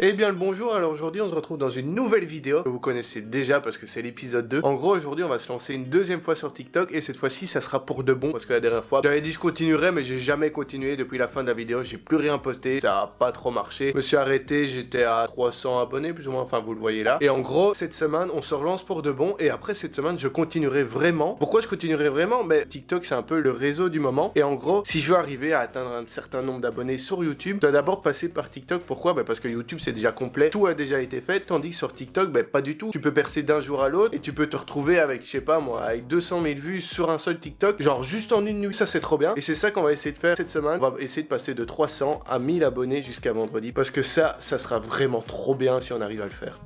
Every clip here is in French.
Eh bien le bonjour, alors aujourd'hui on se retrouve dans une nouvelle vidéo que vous connaissez déjà parce que c'est l'épisode 2. En gros aujourd'hui on va se lancer une deuxième fois sur TikTok et cette fois-ci ça sera pour de bon parce que la dernière fois j'avais dit je continuerais mais j'ai jamais continué depuis la fin de la vidéo, j'ai plus rien posté, ça a pas trop marché. Je me suis arrêté, j'étais à 300 abonnés plus ou moins, enfin vous le voyez là. Et en gros cette semaine on se relance pour de bon et après cette semaine je continuerai vraiment. Pourquoi je continuerai vraiment? Mais TikTok c'est un peu le réseau du moment et en gros si je veux arriver à atteindre un certain nombre d'abonnés sur YouTube, je dois d'abord passer par TikTok. Pourquoi? Parce que YouTube c'est déjà complet, tout a déjà été fait, tandis que sur TikTok, pas du tout. Tu peux percer d'un jour à l'autre et tu peux te retrouver avec, je sais pas moi, avec 200 000 vues sur un seul TikTok, genre juste en une nuit. Ça c'est trop bien et c'est ça qu'on va essayer de faire cette semaine. On va essayer de passer de 300 à 1000 abonnés jusqu'à vendredi parce que ça sera vraiment trop bien si on arrive à le faire.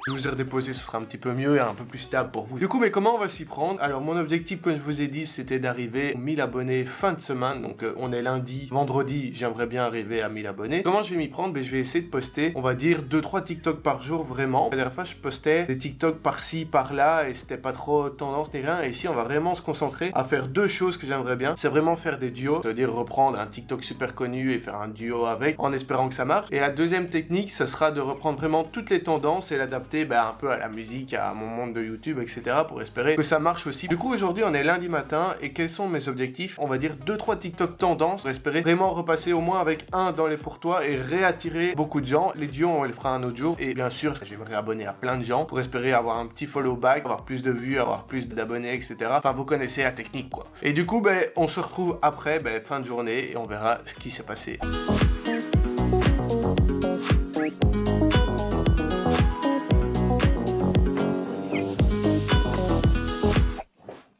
Je vous ai redéposé, ce sera un petit peu mieux et un peu plus stable pour vous. Du coup, mais comment on va s'y prendre? Alors, mon objectif, comme je vous ai dit, c'était d'arriver aux 1000 abonnés fin de semaine. Donc, on est lundi, vendredi, j'aimerais bien arriver à 1000 abonnés. Comment je vais m'y prendre? Je vais essayer de poster, on va dire, 2-3 TikTok par jour, vraiment. La dernière fois, je postais des TikTok par-ci, par-là, et c'était pas trop tendance ni rien. Et ici, on va vraiment se concentrer à faire deux choses que j'aimerais bien. C'est vraiment faire des duos, c'est-à-dire reprendre un TikTok super connu et faire un duo avec, en espérant que ça marche. Et la deuxième technique, ça sera de reprendre vraiment toutes les tendances et l'adapter un peu à la musique, à mon monde de YouTube, etc. pour espérer que ça marche aussi. Du coup, aujourd'hui, on est lundi matin et quels sont mes objectifs? On va dire 2-3 TikTok tendances pour espérer vraiment repasser au moins avec un dans les pour toi et réattirer beaucoup de gens. Les duos, on les fera un autre jour et bien sûr, j'aimerais abonner à plein de gens pour espérer avoir un petit follow back, avoir plus de vues, avoir plus d'abonnés, etc. Enfin, vous connaissez la technique, quoi. Et du coup, on se retrouve après, fin de journée et on verra ce qui s'est passé.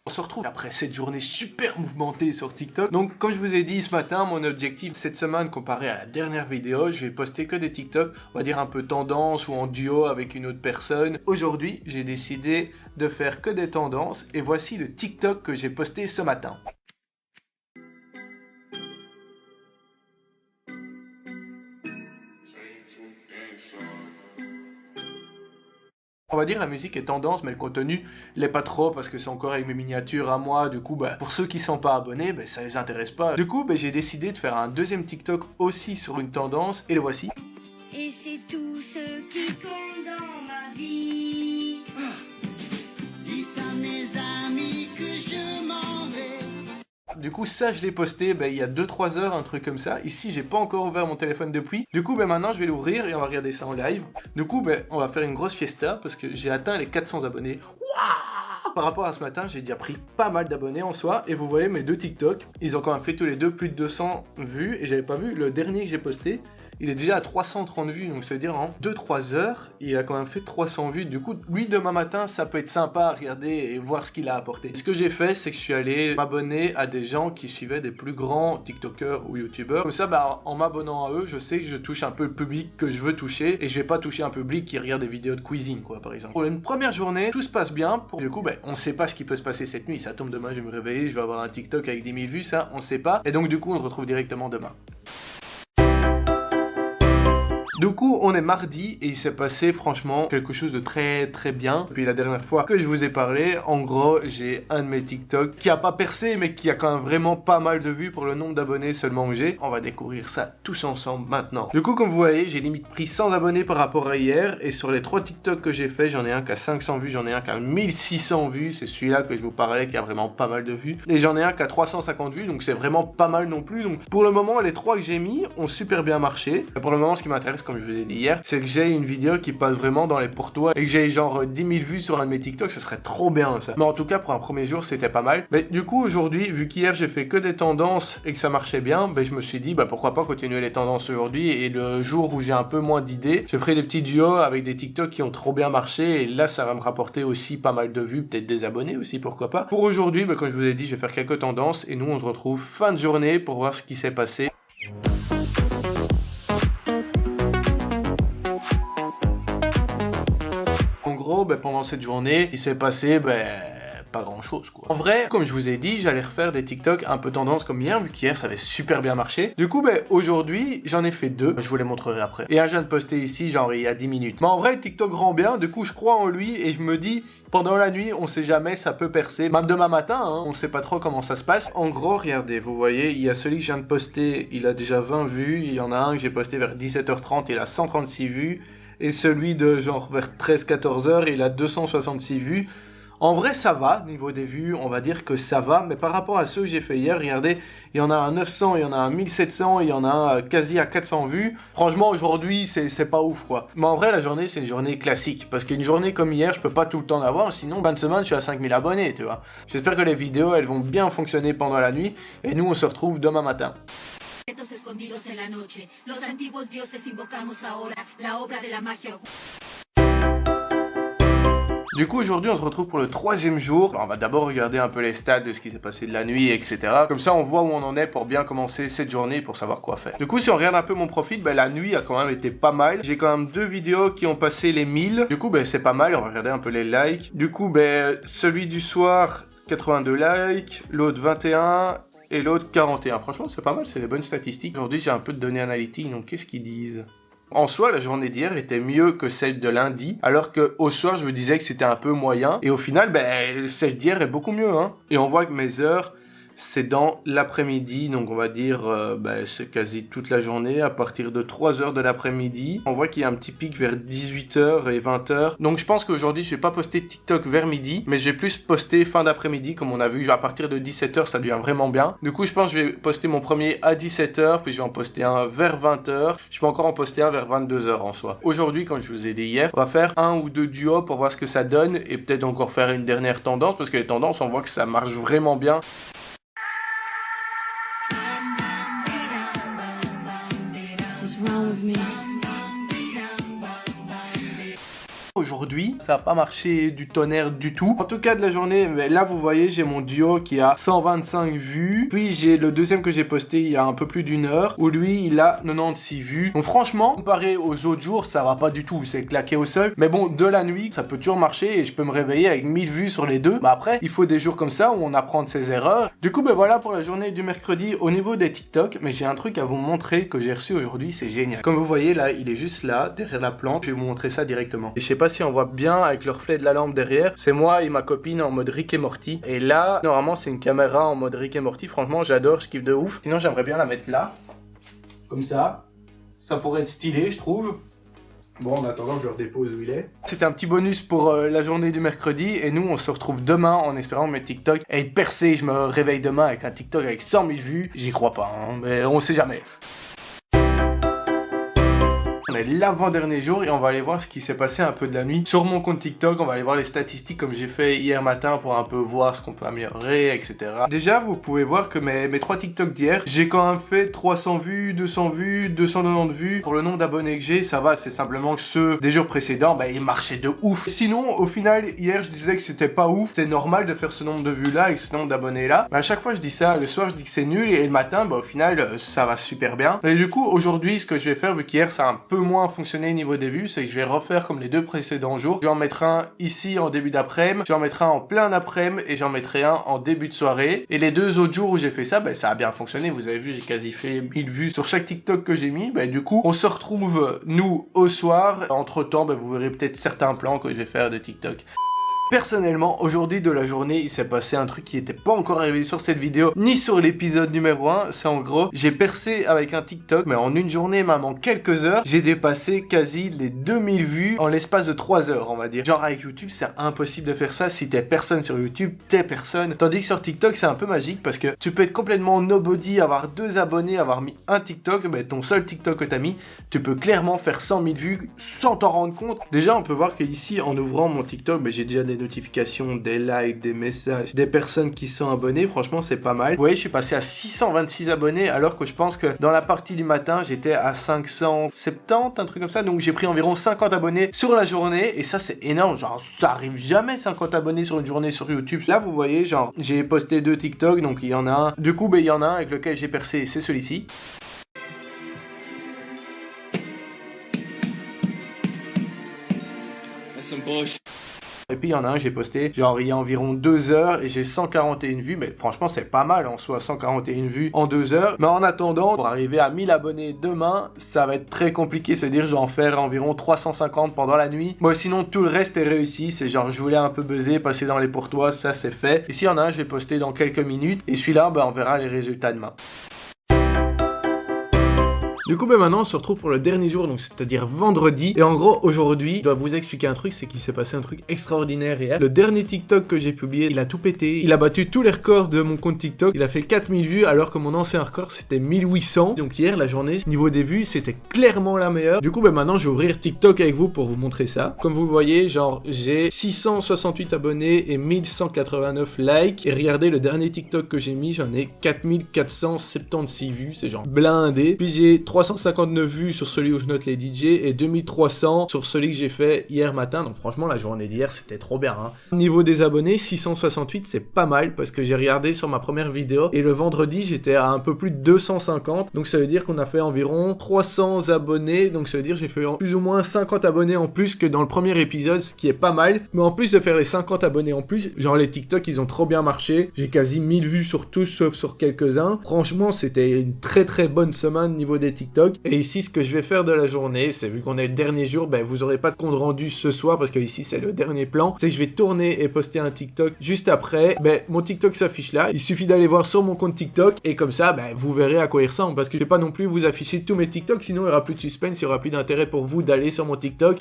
On se retrouve après cette journée super mouvementée sur TikTok. Donc comme je vous ai dit ce matin, mon objectif cette semaine comparé à la dernière vidéo, je vais poster que des TikTok, on va dire un peu tendance ou en duo avec une autre personne. Aujourd'hui, j'ai décidé de faire que des tendances et voici le TikTok que j'ai posté ce matin. On va dire la musique est tendance, mais le contenu l'est pas trop parce que c'est encore avec mes miniatures à moi. Du coup, pour ceux qui sont pas abonnés, ça les intéresse pas. Du coup, j'ai décidé de faire un deuxième TikTok aussi sur une tendance et le voici. Et c'est tout ce qui compte dans ma vie. Dites à mes amis que je m'en vais. Du coup, ça, je l'ai posté il y a 2-3 heures, un truc comme ça. Ici, j'ai pas encore ouvert mon téléphone depuis. Du coup, maintenant, je vais l'ouvrir et on va regarder ça en live. Du coup, on va faire une grosse fiesta parce que j'ai atteint les 400 abonnés. Waouh! Par rapport à ce matin, j'ai déjà pris pas mal d'abonnés en soi. Et vous voyez, mes deux TikTok, ils ont quand même fait tous les deux plus de 200 vues. Et j'avais pas vu le dernier que j'ai posté. Il est déjà à 330 vues, donc ça veut dire en 2-3 heures, il a quand même fait 300 vues. Du coup, lui, demain matin, ça peut être sympa à regarder et voir ce qu'il a apporté. Ce que j'ai fait, c'est que je suis allé m'abonner à des gens qui suivaient des plus grands TikTokers ou YouTubeurs. Comme ça, en m'abonnant à eux, je sais que je touche un peu le public que je veux toucher et je vais pas toucher un public qui regarde des vidéos de cuisine, quoi, par exemple. Pour une première journée, tout se passe bien. Du coup, on sait pas ce qui peut se passer cette nuit. Ça tombe demain, je vais me réveiller, je vais avoir un TikTok avec 10 000 vues, ça, on sait pas. Et donc, du coup, on se retrouve directement demain. Du coup, on est mardi et il s'est passé franchement quelque chose de très très bien. Depuis la dernière fois que je vous ai parlé, en gros, j'ai un de mes TikTok qui a pas percé mais qui a quand même vraiment pas mal de vues pour le nombre d'abonnés seulement que j'ai. On va découvrir ça tous ensemble maintenant. Du coup, comme vous voyez, j'ai limite pris 100 abonnés par rapport à hier et sur les 3 TikTok que j'ai fait, j'en ai un qui a 500 vues, j'en ai un qui a 1600 vues, c'est celui-là que je vous parlais qui a vraiment pas mal de vues. Et j'en ai un qui a 350 vues, donc c'est vraiment pas mal non plus. Donc pour le moment, les 3 que j'ai mis ont super bien marché. Et pour le moment, ce qui m'intéresse, comme je vous ai dit hier, c'est que j'ai une vidéo qui passe vraiment dans les pour toi et que j'ai genre 10 000 vues sur un de mes TikTok, ça serait trop bien ça. Mais en tout cas, pour un premier jour, c'était pas mal. Mais du coup, aujourd'hui, vu qu'hier j'ai fait que des tendances et que ça marchait bien, je me suis dit, pourquoi pas continuer les tendances aujourd'hui et le jour où j'ai un peu moins d'idées, je ferai des petits duos avec des TikTok qui ont trop bien marché et là, ça va me rapporter aussi pas mal de vues, peut-être des abonnés aussi, pourquoi pas. Pour aujourd'hui, comme je vous ai dit, je vais faire quelques tendances et nous, on se retrouve fin de journée pour voir ce qui s'est passé. En gros, pendant cette journée, il s'est passé pas grand chose quoi. En vrai, comme je vous ai dit, j'allais refaire des TikTok un peu tendance comme hier, vu qu'hier ça avait super bien marché. Du coup, aujourd'hui, j'en ai fait 2, je vous les montrerai après. Et un je viens de poster ici, genre il y a 10 minutes. Mais en vrai, le TikTok rend bien, du coup je crois en lui et je me dis, pendant la nuit, on sait jamais, ça peut percer. Même demain matin, hein, on sait pas trop comment ça se passe. En gros, regardez, vous voyez, il y a celui que je viens de poster, il a déjà 20 vues. Il y en a un que j'ai posté vers 17h30, il a 136 vues. Et celui de genre vers 13-14h, il a 266 vues. En vrai, ça va, niveau des vues, on va dire que ça va, mais par rapport à ceux que j'ai fait hier, regardez, il y en a un 900, il y en a un 1700, il y en a un quasi à 400 vues. Franchement, aujourd'hui, c'est pas ouf, quoi. Mais en vrai, la journée, c'est une journée classique, parce qu'une journée comme hier, je peux pas tout le temps l'avoir, sinon, fin de semaine, je suis à 5000 abonnés, tu vois. J'espère que les vidéos, elles vont bien fonctionner pendant la nuit, et nous, on se retrouve demain matin. Escondidos en la noche, los antiguos dioses invocamos ahora la obra de la magia. Du coup, aujourd'hui, on se retrouve pour le 3e jour. On va d'abord regarder un peu les stats de ce qui s'est passé de la nuit, etc. Comme ça, on voit où on en est pour bien commencer cette journée, pour savoir quoi faire. Du coup, si on regarde un peu mon profil, la nuit a quand même été pas mal. J'ai quand même 2 vidéos qui ont passé les 1000. Du coup, c'est pas mal. On va regarder un peu les likes. Du coup, celui du soir, 82 likes. L'autre, 21. Et l'autre, 41. Franchement, c'est pas mal. C'est les bonnes statistiques. Aujourd'hui, j'ai un peu de données analytiques. Donc, qu'est-ce qu'ils disent ? En soi, la journée d'hier était mieux que celle de lundi, alors qu'au soir, je vous disais que c'était un peu moyen. Et au final, celle d'hier est beaucoup mieux, hein. Et on voit que mes heures, c'est dans l'après-midi, donc on va dire, c'est quasi toute la journée, à partir de 3h de l'après-midi. On voit qu'il y a un petit pic vers 18h et 20h. Donc je pense qu'aujourd'hui, je vais pas poster TikTok vers midi, mais je vais plus poster fin d'après-midi, comme on a vu, à partir de 17h, ça devient vraiment bien. Du coup, je pense que je vais poster mon premier à 17h, puis je vais en poster un vers 20h. Je peux encore en poster un vers 22h en soi. Aujourd'hui, comme je vous ai dit hier, on va faire 1 ou 2 duos pour voir ce que ça donne, et peut-être encore faire une dernière tendance, parce que les tendances, on voit que ça marche vraiment bien. Aujourd'hui, ça n'a pas marché du tonnerre du tout. En tout cas de la journée, là vous voyez, j'ai mon duo qui a 125 vues. Puis j'ai le deuxième que j'ai posté il y a un peu plus d'une heure, où lui il a 96 vues. Donc franchement, comparé aux autres jours, ça va pas du tout, c'est claqué au sol. Mais bon, de la nuit, ça peut toujours marcher et je peux me réveiller avec 1000 vues sur les deux. Mais après, il faut des jours comme ça où on apprend de ses erreurs. Du coup, voilà pour la journée du mercredi au niveau des TikTok. Mais j'ai un truc à vous montrer que j'ai reçu aujourd'hui, c'est génial. Comme vous voyez là, il est juste là, derrière la plante. Je vais vous montrer ça directement. Et je sais pas si on voit bien avec le reflet de la lampe derrière. C'est moi et ma copine en mode Rick et Morty. Et là, normalement, c'est une caméra en mode Rick et Morty. Franchement, j'adore, je kiffe de ouf. Sinon, j'aimerais bien la mettre là. Comme ça. Ça pourrait être stylé, je trouve. Bon, en attendant, je le redépose où il est. C'était un petit bonus pour la journée du mercredi. Et nous, on se retrouve demain en espérant que mes TikTok aient percé. Je me réveille demain avec un TikTok avec 100 000 vues. J'y crois pas, hein, mais on sait jamais. On est l'avant-dernier jour et on va aller voir ce qui s'est passé un peu de la nuit sur mon compte TikTok. On va aller voir les statistiques comme j'ai fait hier matin pour un peu voir ce qu'on peut améliorer, etc. Déjà, vous pouvez voir que mes 3 TikTok d'hier, j'ai quand même fait 300 vues, 200 vues, 290 vues. Pour le nombre d'abonnés que j'ai, ça va, c'est simplement que ceux des jours précédents, ils marchaient de ouf. Sinon, au final, hier, je disais que c'était pas ouf. C'est normal de faire ce nombre de vues-là et ce nombre d'abonnés-là. Mais à chaque fois, je dis ça. Le soir, je dis que c'est nul et le matin, au final, ça va super bien. Et du coup, aujourd'hui, ce que je vais faire, vu qu'hier, ça a un peu moins fonctionné au niveau des vues, c'est que je vais refaire comme les 2 précédents jours. Je vais en mettre un ici en début d'après-midi, je vais en mettre un en plein après-midi et j'en mettrai un en début de soirée. Et les 2 autres jours où j'ai fait ça, ça a bien fonctionné. Vous avez vu, j'ai quasi fait 1000 vues sur chaque TikTok que j'ai mis. Du coup, on se retrouve, nous, au soir. Entre temps, vous verrez peut-être certains plans que je vais faire de TikTok. Personnellement, aujourd'hui de la journée, il s'est passé un truc qui n'était pas encore arrivé sur cette vidéo, ni sur l'épisode numéro 1. C'est en gros, j'ai percé avec un TikTok, mais en une journée, même en quelques heures, j'ai dépassé quasi les 2000 vues en l'espace de 3 heures, on va dire. Genre avec YouTube, c'est impossible de faire ça. Si t'es personne sur YouTube, t'es personne. Tandis que sur TikTok, c'est un peu magique parce que tu peux être complètement nobody, avoir 2 abonnés, avoir mis un TikTok, ton seul TikTok que t'as mis, tu peux clairement faire 100 000 vues sans t'en rendre compte. Déjà, on peut voir qu'ici, en ouvrant mon TikTok, j'ai déjà des notifications, des likes, des messages, des personnes qui sont abonnées. Franchement, c'est pas mal. Vous voyez, je suis passé à 626 abonnés alors que je pense que dans la partie du matin, j'étais à 570, un truc comme ça. Donc, j'ai pris environ 50 abonnés sur la journée et ça, c'est énorme. Genre, ça arrive jamais 50 abonnés sur une journée sur YouTube. Là, vous voyez, genre, j'ai posté 2 TikTok, donc il y en a un. Du coup, il y en a un avec lequel j'ai percé, c'est celui-ci. Et puis il y en a un, j'ai posté, genre il y a environ 2 heures et j'ai 141 vues, mais franchement c'est pas mal en soi, 141 vues en 2 heures. Mais en attendant, pour arriver à 1000 abonnés demain, ça va être très compliqué, se dire je dois en faire environ 350 pendant la nuit. Moi sinon tout le reste est réussi, c'est genre je voulais un peu buzzer, passer dans les pourtois, ça c'est fait. Ici il y en a un, je vais poster dans quelques minutes et celui-là, on verra les résultats demain. Du coup, maintenant, on se retrouve pour le dernier jour, donc c'est-à-dire vendredi. Et en gros, aujourd'hui, je dois vous expliquer un truc, c'est qu'il s'est passé un truc extraordinaire hier. Le dernier TikTok que j'ai publié, il a tout pété. Il a battu tous les records de mon compte TikTok. Il a fait 4000 vues, alors que mon ancien record, c'était 1800. Donc hier, la journée, niveau des vues, c'était clairement la meilleure. Du coup, maintenant, je vais ouvrir TikTok avec vous pour vous montrer ça. Comme vous voyez, genre, j'ai 668 abonnés et 1189 likes. Et regardez, le dernier TikTok que j'ai mis, j'en ai 4476 vues. C'est genre blindé. Puis j'ai 359 vues sur celui où je note les DJ et 2300 sur celui que j'ai fait hier matin. Donc franchement, la journée d'hier, c'était trop bien. Niveau des abonnés, 668, c'est pas mal parce que j'ai regardé sur ma première vidéo et le vendredi, j'étais à un peu plus de 250. Donc ça veut dire qu'on a fait environ 300 abonnés. Donc ça veut dire que j'ai fait plus ou moins 50 abonnés en plus que dans le premier épisode, ce qui est pas mal. Mais en plus de faire les 50 abonnés en plus, genre les TikTok, ils ont trop bien marché. J'ai quasi 1000 vues sur tous, sauf sur quelques-uns. Franchement, c'était une très très bonne semaine niveau des TikTok. Et ici, ce que je vais faire de la journée, c'est vu qu'on est le dernier jour, vous aurez pas de compte rendu ce soir parce que ici c'est le dernier plan. C'est que je vais tourner et poster un TikTok juste après. Mon TikTok s'affiche là. Il suffit d'aller voir sur mon compte TikTok et comme ça, vous verrez à quoi il ressemble parce que je vais pas non plus vous afficher tous mes TikTok, sinon il y aura plus de suspense, il y aura plus d'intérêt pour vous d'aller sur mon TikTok.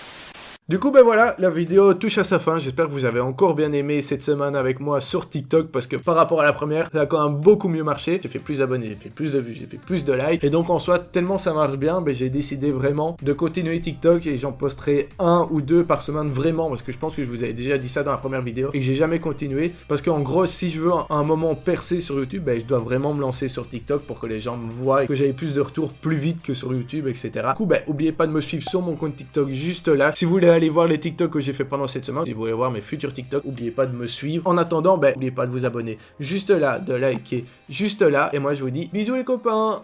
Du coup, voilà, la vidéo touche à sa fin. J'espère que vous avez encore bien aimé cette semaine avec moi sur TikTok parce que par rapport à la première, ça a quand même beaucoup mieux marché. J'ai fait plus d'abonnés, j'ai fait plus de vues, j'ai fait plus de likes. Et donc, en soi, tellement ça marche bien, j'ai décidé vraiment de continuer TikTok et j'en posterai 1 ou 2 par semaine vraiment parce que je pense que je vous avais déjà dit ça dans la première vidéo et que j'ai jamais continué parce qu'en gros, si je veux un moment percer sur YouTube, je dois vraiment me lancer sur TikTok pour que les gens me voient et que j'aie plus de retours plus vite que sur YouTube, etc. Du coup, oubliez pas de me suivre sur mon compte TikTok juste là. Si vous voulez aller voir les TikTok que j'ai fait pendant cette semaine, si vous voulez voir mes futurs TikTok, n'oubliez pas de me suivre. En attendant, n'oubliez pas de vous abonner juste là, de liker juste là. Et moi, je vous dis bisous les copains.